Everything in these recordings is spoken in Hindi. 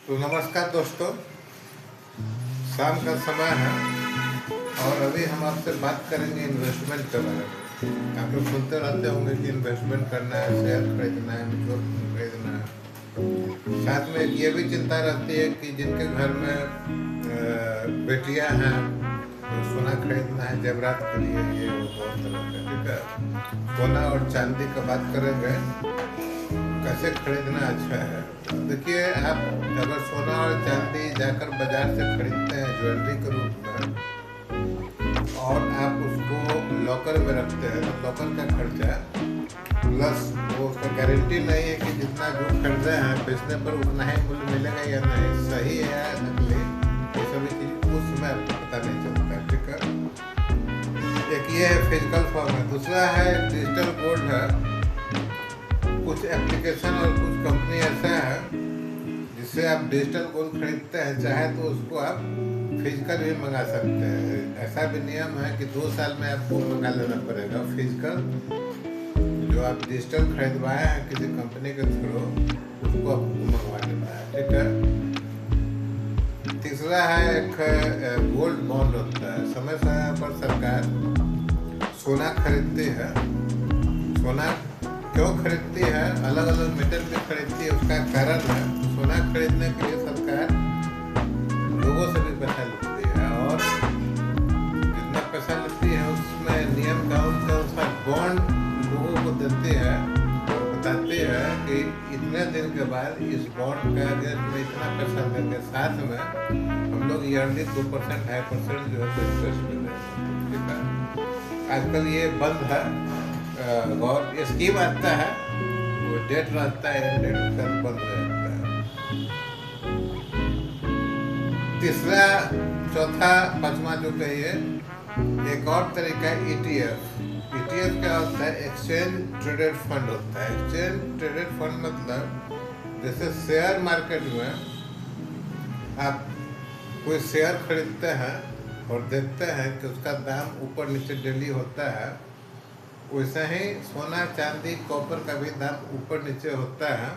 तो नमस्कार दोस्तों, शाम का समय है और अभी हम आपसे बात करेंगे इन्वेस्टमेंट के बारे में। आप लोग सुनते रहते होंगे कि इन्वेस्टमेंट करना है, शेयर खरीदना है, म्यूचुअल फंड खरीदना है। साथ में ये भी चिंता रहती है कि जिनके घर में बेटियां हैं तो सोना खरीदना है जेवरात के लिए, ये वो बहुत तरह का। ठीक है, सोना और चांदी का बात करेंगे, कैसे खरीदना अच्छा है। देखिए, आप अगर सोना और चांदी जाकर बाजार से खरीदते हैं ज्वेलरी के रूप में और आप उसको लॉकर में रखते हैं तो लॉकर का खर्चा प्लस वो उसका गारंटी नहीं है कि जितना जो खरीदे हैं बेचने पर उतना ही मूल्य मिलेगा या नहीं, सही है या नकली, ये सभी चीज़ उस समय आपको पता नहीं चलता। ठीक है, एक ये है फिजिकल फॉर्म है, दूसरा है डिजिटल गोल्ड है। कुछ एप्लीकेशन और कुछ कंपनी ऐसा है जिससे आप डिजिटल गोल्ड खरीदते हैं, चाहे तो उसको आप फिजिकल भी मंगा सकते हैं। ऐसा भी नियम है कि 2 साल में आपको मंगा लेना पड़ेगा फिजिकल। जो आप डिजिटल खरीदवाए हैं किसी कंपनी के थ्रू, उसको आपको मंगवा लेना है। ठीक है, तीसरा है एक गोल्ड बॉन्ड होता है। समय समय पर सरकार सोना खरीदती है। सोना क्यों खरीदती है? अलग अलग मेटल में खरीदती है, उसका कारण है सोना खरीदने के लिए सरकार लोगों से भी पैसा लेती है और जितना पैसा लेती है उसमें नियम कानून के अनुसार बॉन्ड लोगों को देती है और बताती है कि इतने दिन के बाद इस बॉन्ड का अगेंस्ट में इतना पैसा देंगे, साथ में हम लोग ईयरली 2% 2.5% जो है इंटरेस्ट मिल रहे हैं। ठीक है, आजकल ये बंद है और ये स्कीम आता है, वो डेट रहता है, डेट उसका बंद हो जाता है। तीसरा, चौथा, पांचवा जो कहिए, एक और तरीका है ETF। ETF क्या होता है? एक्सचेंज ट्रेडेड फंड होता है। एक्सचेंज ट्रेडेड फंड मतलब जैसे शेयर मार्केट में आप कोई शेयर खरीदते हैं और देखते हैं कि उसका दाम ऊपर नीचे डेली होता है, वैसे ही सोना चांदी कॉपर का भी दाम ऊपर नीचे होता है।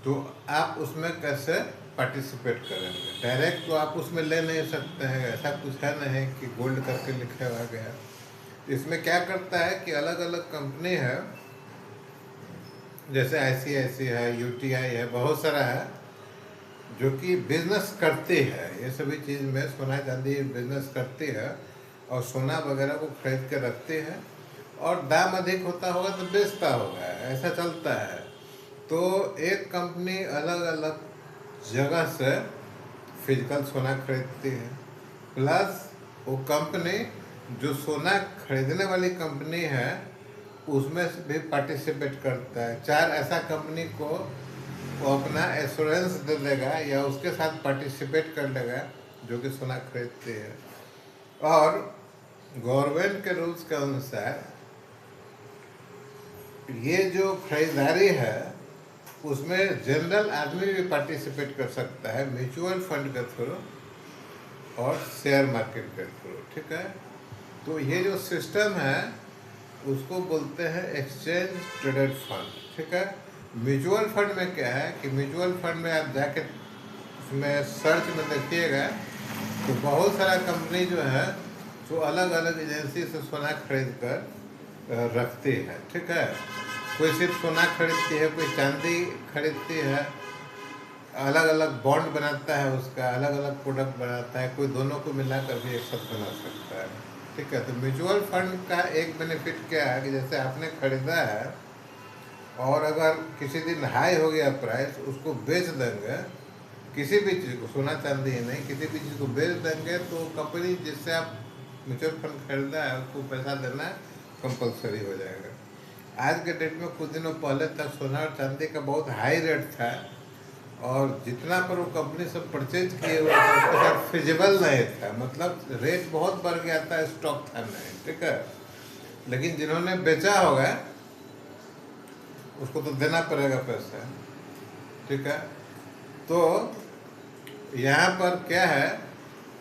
तो आप उसमें कैसे पार्टिसिपेट करेंगे? डायरेक्ट तो आप उसमें ले नहीं सकते हैं, ऐसा कुछ है नहीं कि गोल्ड करके लिखा हुआ गया। इसमें क्या करता है कि अलग अलग कंपनी है, जैसे ICICI है, UTI है, बहुत सारा है जो कि बिजनेस करती है। ये सभी चीज़ में सोना चांदी बिजनेस करती है और सोना वगैरह को खरीद के रखती है और दाम अधिक होता होगा तो बेचता होगा, ऐसा चलता है। तो एक कंपनी अलग अलग जगह से फिजिकल सोना खरीदती है, प्लस वो कंपनी जो सोना खरीदने वाली कंपनी है उसमें भी पार्टिसिपेट करता है। 4 ऐसा कंपनी को वो अपना एश्योरेंस दे देगा या उसके साथ पार्टिसिपेट कर लेगा जो कि सोना खरीदती है। और गवर्नमेंट के रूल्स के अनुसार ये जो खरीदारी है उसमें जनरल आदमी भी पार्टिसिपेट कर सकता है, म्यूचुअल फंड के थ्रू और शेयर मार्केट के थ्रू। ठीक है, तो ये जो सिस्टम है उसको बोलते हैं एक्सचेंज ट्रेडेड फंड। ठीक है, म्यूचुअल फंड में क्या है कि म्यूचुअल फंड में आप जाके उसमें सर्च में देखिएगा तो बहुत सारा कंपनी जो है जो अलग अलग एजेंसी से सोना खरीद कर रखती है। ठीक है, कोई सिर्फ सोना खरीदती है, कोई चांदी खरीदती है, अलग अलग बॉन्ड बनाता है, उसका अलग अलग प्रोडक्ट बनाता है, कोई दोनों को मिलाकर भी एक साथ बना सकता है। ठीक है, तो म्यूचुअल फंड का एक बेनिफिट क्या है कि जैसे आपने खरीदा है और अगर किसी दिन हाई हो गया प्राइस, उसको बेच देंगे, किसी भी चीज़ को, सोना चांदी ही नहीं, किसी भी चीज़ को बेच देंगे तो कंपनी जिससे आप म्यूचुअल फंड खरीदा है उसको पैसा देना कंपलसरी हो जाएगा। आज के डेट में कुछ दिनों पहले तक सोना और चांदी का बहुत हाई रेट था और जितना पर वो कंपनी सब परचेज किए हुए थे उसके साथ फिजिबल नहीं था, मतलब रेट बहुत बढ़ गया था, स्टॉक था नहीं। ठीक है, लेकिन जिन्होंने बेचा होगा उसको तो देना पड़ेगा पैसा। ठीक है, तो यहाँ पर क्या है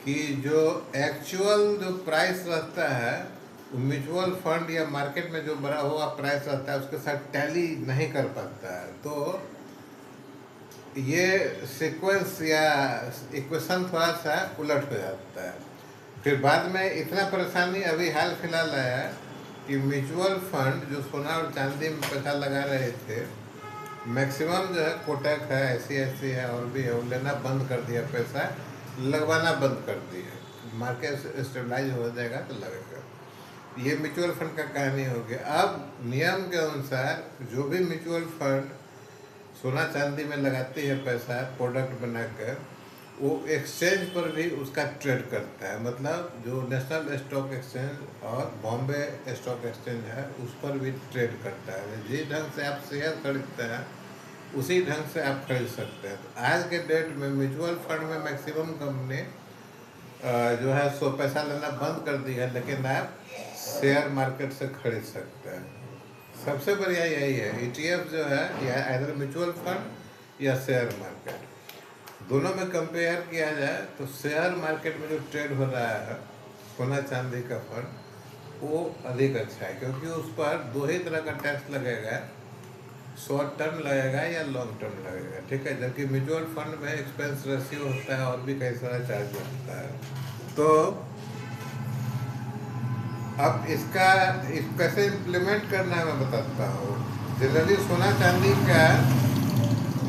कि जो एक्चुअल जो प्राइस रहता है म्यूचुअल फंड या मार्केट में जो बड़ा हुआ प्राइस रहता है उसके साथ टैली नहीं कर पाता है। तो ये सीक्वेंस या इक्वेशन थोड़ा सा उलट हो जाता है। फिर बाद में इतना परेशानी अभी हाल फिलहाल आया कि म्यूचुअल फंड जो सोना और चांदी में पैसा लगा रहे थे, मैक्सिमम जो है कोटक है, ICICI है और भी है, वो लेना बंद कर दिया, पैसा लगवाना बंद कर दिया। मार्केट स्टेबलाइज हो जाएगा तो लगेगा। ये म्यूचुअल फंड का कहानी हो गया। अब नियम के अनुसार जो भी म्यूचुअल फंड सोना चांदी में लगाती है पैसा प्रोडक्ट बनाकर, वो एक्सचेंज पर भी उसका ट्रेड करता है। मतलब जो नेशनल स्टॉक एक्सचेंज और बॉम्बे स्टॉक एक्सचेंज है उस पर भी ट्रेड करता है। जिस ढंग से आप शेयर खरीदते हैं उसी ढंग से आप खरीद सकते हैं। तो आज के डेट में म्यूचुअल फंड में मैक्सिमम कंपनी जो है सो पैसा लेना बंद कर दी है, लेकिन आप शेयर मार्केट से खरीद सकते हैं। सबसे बढ़िया यही है। ETF जो है या इधर म्यूचुअल फंड या शेयर मार्केट, दोनों में कंपेयर किया जाए तो शेयर मार्केट में जो ट्रेड हो रहा है सोना चांदी का फंड, वो अधिक अच्छा है, क्योंकि उस पर दो ही तरह का टैक्स लगेगा, शॉर्ट टर्म लगेगा या लॉन्ग टर्म लगेगा, ठीक है। जबकि म्यूचुअल फंड में एक्सपेंस रेशियो होता है और भी कई सारा चार्ज लगता है। तो अब इसका कैसे इम्प्लीमेंट करना है मैं बताता हूँ। जनरली सोना चांदी का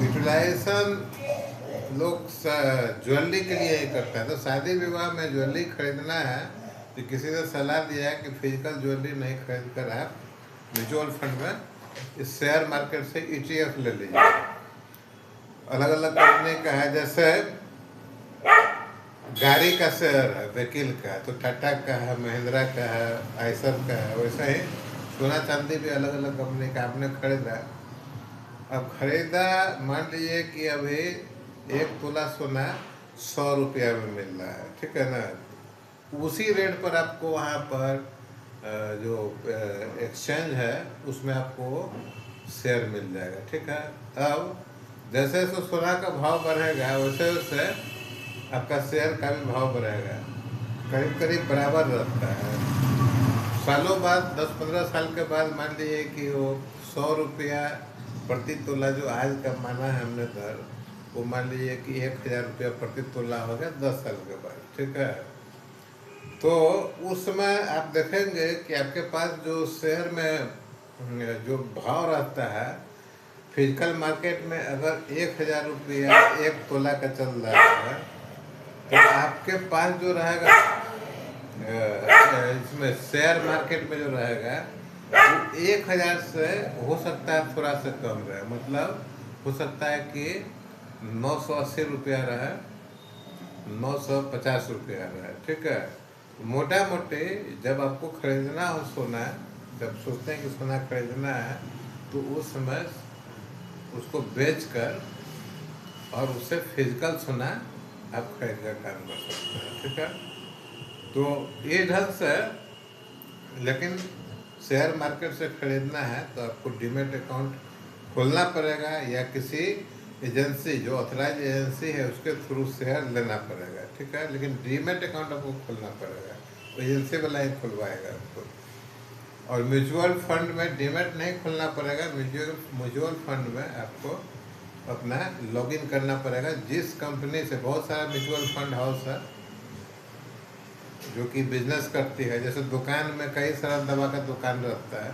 यूटिलाइजेशन लोग ज्वेलरी के लिए ही करते हैं। तो शादी विवाह में ज्वेलरी खरीदना है तो किसी ने सलाह दिया है कि फिजिकल ज्वेलरी नहीं खरीद कर आप म्यूचुअल फंड में इस शेयर मार्केट से ETF ले लीजिए। अलग अलग कंपनी का है, जैसे गाड़ी का शेयर है वकील का, तो टाटा का है, महिंद्रा का है, आइसर का है। वैसा ही सोना चांदी भी अलग अलग कंपनी का आपने खरीदा। अब खरीदा, मान लीजिए कि अभी 1 तोला सोना 100 रुपया में मिल रहा है, ठीक है ना। उसी रेट पर आपको वहाँ पर जो एक्सचेंज है उसमें आपको शेयर मिल जाएगा, ठीक है। अब जैसे जैसे सोना का भाव बढ़ेगा वैसे वैसे आपका शेयर का भी भाव बढ़ेगा, करीब करीब बराबर रहता है। सालों बाद 10-15 साल के बाद मान लीजिए कि वो 100 रुपया प्रति तोला जो आज का माना है हमने दर, वो मान लीजिए कि 1000 रुपया प्रति तोला हो गया 10 साल के बाद, ठीक है। तो उस समय आप देखेंगे कि आपके पास जो शेयर में जो भाव रहता है फिजिकल मार्केट में, अगर 1000 रुपया 1 तोला का चल रहा है, तो आपके पास जो रहेगा इसमें शेयर मार्केट में जो रहेगा वो 1000 से हो सकता है थोड़ा सा कम रहे। मतलब हो सकता है कि 980 रुपया रहे, 950 रुपया रहे, ठीक है। मोटा मोटी जब आपको खरीदना हो सोना, जब सोचते हैं कि सोना खरीदना है, तो उस समय उसको बेचकर और उससे फिजिकल सोना आप खरीद कर काम कर सकते हैं, ठीक है। तो ये ढंग से, लेकिन शेयर मार्केट से खरीदना है तो आपको डीमेट अकाउंट खोलना पड़ेगा या किसी एजेंसी जो ऑथराइज एजेंसी है उसके थ्रू शेयर लेना पड़ेगा, ठीक है। लेकिन डीमेट अकाउंट आपको खोलना पड़ेगा, तो एजेंसी वाला ही खुलवाएगा आपको। और म्यूचुअल फंड में डीमेट नहीं खोलना पड़ेगा। म्यूचुअल फंड में आपको अपना लॉगिन करना पड़ेगा जिस कंपनी से, बहुत सारा म्यूचुअल फंड हाउस है जो कि बिजनेस करती है। जैसे दुकान में कई सारा दवा का दुकान रहता है,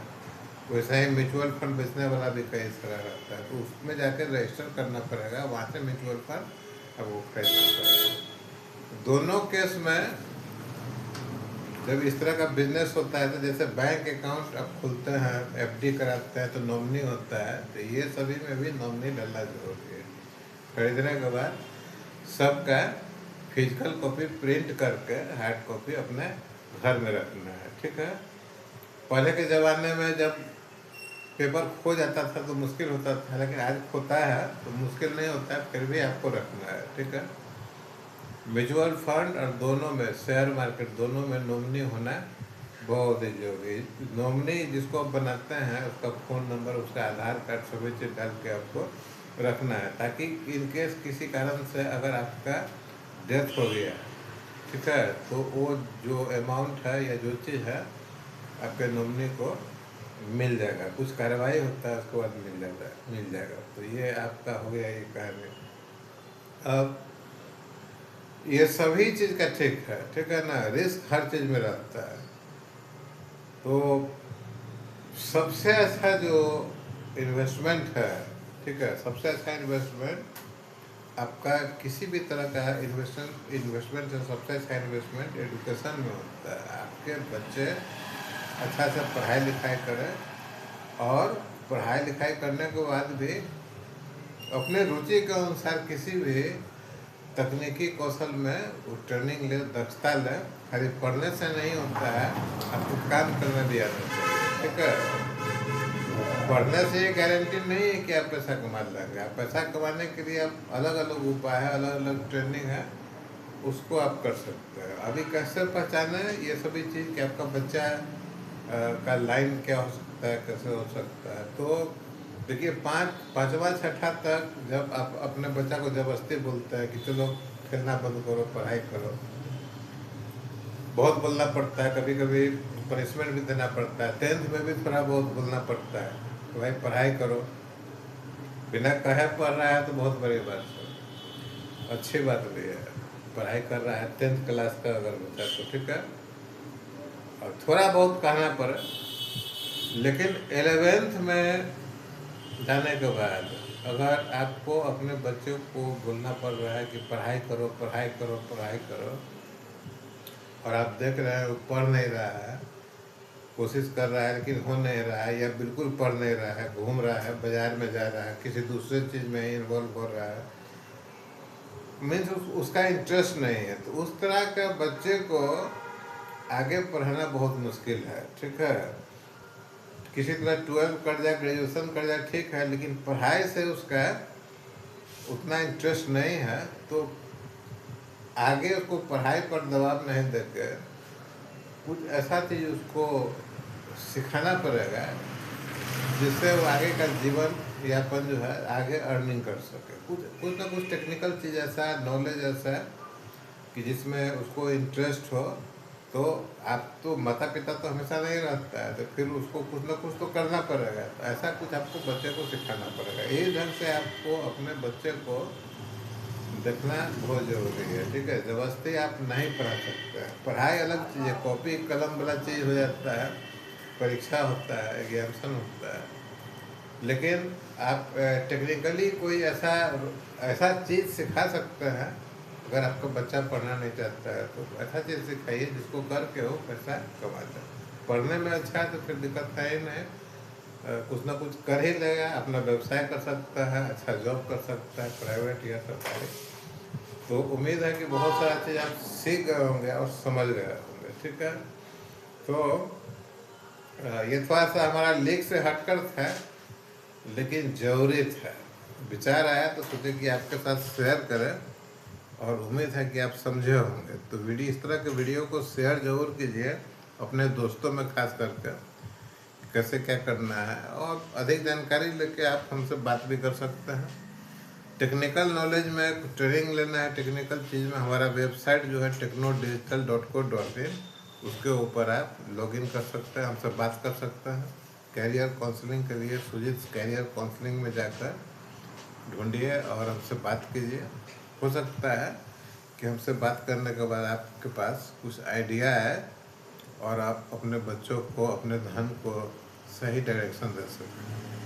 वैसा ही म्यूचुअल फंड बेचने वाला भी कई सारा रहता है। तो उसमें जाकर रजिस्टर करना पड़ेगा, वहाँ से म्यूचुअल फंड आपको खरीदना पड़ेगा। दोनों केस में जब इस तरह का बिजनेस होता है, तो जैसे बैंक अकाउंट आप खोलते हैं, FD कराते हैं तो नॉमिनी होता है, तो ये सभी में भी नॉमिनी डालना जरूरी है। खरीदने के बाद सबका फिजिकल कॉपी प्रिंट करके हार्ड कॉपी अपने घर में रखना है, ठीक है। पहले के ज़माने में जब पेपर खो जाता था तो मुश्किल होता था, लेकिन आज खोता है तो मुश्किल नहीं होता है, फिर भी आपको रखना है, ठीक है। म्यूचुअल फंड और दोनों में, शेयर मार्केट दोनों में नॉमिनी होना बहुत ही जरूरी है। नॉमिनी जिसको आप बनाते हैं उसका फ़ोन नंबर, उसका आधार कार्ड सभी चीज़ डाल के आपको रखना है, ताकि इनकेस किसी कारण से अगर आपका डेथ हो गया, ठीक है, तो वो जो अमाउंट है या जो चीज़ है आपके नॉमिनी को मिल जाएगा। कुछ कार्रवाई होता है उसके बाद मिल जाएगा। तो ये आपका हो गया ये कहानी। अब ये सभी चीज़ का ठीक है ना, रिस्क हर चीज़ में रहता है। तो सबसे अच्छा जो इन्वेस्टमेंट है, ठीक है, सबसे अच्छा इन्वेस्टमेंट आपका किसी भी तरह का इन्वेस्टमेंट इन्वेस्टमेंट है, सबसे अच्छा इन्वेस्टमेंट एजुकेशन में होता है। आपके बच्चे अच्छा से पढ़ाई लिखाई करें और पढ़ाई लिखाई करने के बाद भी अपने रुचि के अनुसार किसी भी तकनीकी कौशल में वो ट्रेनिंग ले, दक्षता ले। खाली पढ़ने से नहीं होता है, आपको काम करना भी आना चाहिए, ठीक है। पढ़ने से ये गारंटी नहीं है कि आप पैसा कमा लेंगे। आप पैसा कमाने के लिए आप अलग अलग उपाय है, अलग अलग ट्रेनिंग है, उसको आप कर सकते हैं। अभी कैसे पहचाने ये सभी चीज़ कि आपका बच्चा का लाइन क्या हो सकता है, कैसे हो सकता है। तो देखिए, पाँचवा छठा तक जब आप अपने बच्चा को ज़बरदस्ती बोलते हैं कि चलो खेलना बंद करो, पढ़ाई करो, बहुत बोलना पड़ता है, कभी कभी पनिशमेंट भी देना पड़ता है। 10th में भी थोड़ा बहुत बोलना पड़ता है कि भाई पढ़ाई करो। बिना कहे पढ़ रहा है तो बहुत बड़ी बात है, अच्छी बात भी है। पढ़ाई कर रहा है 10th क्लास का अगर बच्चा, तो ठीक है, और थोड़ा बहुत कहना पड़े। लेकिन 11th में जाने के बाद अगर आपको अपने बच्चों को बोलना पड़ रहा है कि पढ़ाई करो, पढ़ाई करो, पढ़ाई करो, और आप देख रहे हैं वो पढ़ नहीं रहा है, कोशिश कर रहा है लेकिन हो नहीं रहा है, या बिल्कुल पढ़ नहीं रहा है, घूम रहा है, बाजार में जा रहा है, किसी दूसरे चीज़ में इन्वॉल्व हो रहा है, मीन्स उसका इंटरेस्ट नहीं है, तो उस तरह के बच्चे को आगे पढ़ाना बहुत मुश्किल है, ठीक है। किसी तरह 12 कर जाए, ग्रेजुएशन कर जाए, ठीक है, लेकिन पढ़ाई से उसका उतना इंटरेस्ट नहीं है, तो आगे उसको पढ़ाई पर दबाव नहीं देके कुछ ऐसा चीज़ उसको सिखाना पड़ेगा जिससे वो आगे का जीवन यापन जो है आगे अर्निंग कर सके। कुछ ना कुछ टेक्निकल चीज़ ऐसा, नॉलेज ऐसा कि जिसमें उसको इंटरेस्ट हो। तो आप तो माता पिता तो हमेशा नहीं रहता है, तो फिर उसको कुछ ना कुछ तो करना पड़ेगा। तो ऐसा कुछ आपको बच्चे को सिखाना पड़ेगा। यही ढंग से आपको अपने बच्चे को देखना बहुत जरूरी है, ठीक है। ज़बरदस्ती आप नहीं पढ़ा सकते हैं। पढ़ाई अलग चीज़ है, कॉपी कलम वाला चीज़ हो जाता है, परीक्षा होता है, एग्जामिनेशन होता है। लेकिन आप टेक्निकली कोई ऐसा ऐसा चीज़ सिखा सकते हैं। अगर आपका बच्चा पढ़ना नहीं चाहता है तो ऐसा चीज़ सिखाइए जिसको करके वो पैसा कमा जाए। पढ़ने में अच्छा है तो फिर दिक्कत है ही नहीं, कुछ ना कुछ कर ही लेगा, अपना व्यवसाय कर सकता है, अच्छा जॉब कर सकता है, प्राइवेट या सरकारी। तो उम्मीद है कि बहुत सारा चीज़ आप सीख गए होंगे और समझ गए होंगे, ठीक है। तो ये थोड़ा सा हमारा लीक से हटकर था, लेकिन जरूरी था। विचार आया तो सोचे कि आपके साथ शेयर करें, और उम्मीद है कि आप समझे होंगे। तो वीडियो, इस तरह के वीडियो को शेयर जरूर कीजिए अपने दोस्तों में, खास करके कैसे क्या करना है। और अधिक जानकारी लेके आप हमसे बात भी कर सकते हैं। टेक्निकल नॉलेज में ट्रेनिंग लेना है, टेक्निकल चीज़ में हमारा वेबसाइट जो है technodigital.co.in, उसके ऊपर आप लॉगिन कर सकते हैं, हमसे बात कर सकते हैं। कैरियर काउंसलिंग के लिए सुजीत कैरियर काउंसलिंग में जाकर ढूंढिए और हमसे बात कीजिए। हो सकता है कि हमसे बात करने के बाद आपके पास कुछ आइडिया है और आप अपने बच्चों को, अपने धन को सही डायरेक्शन दे सकें।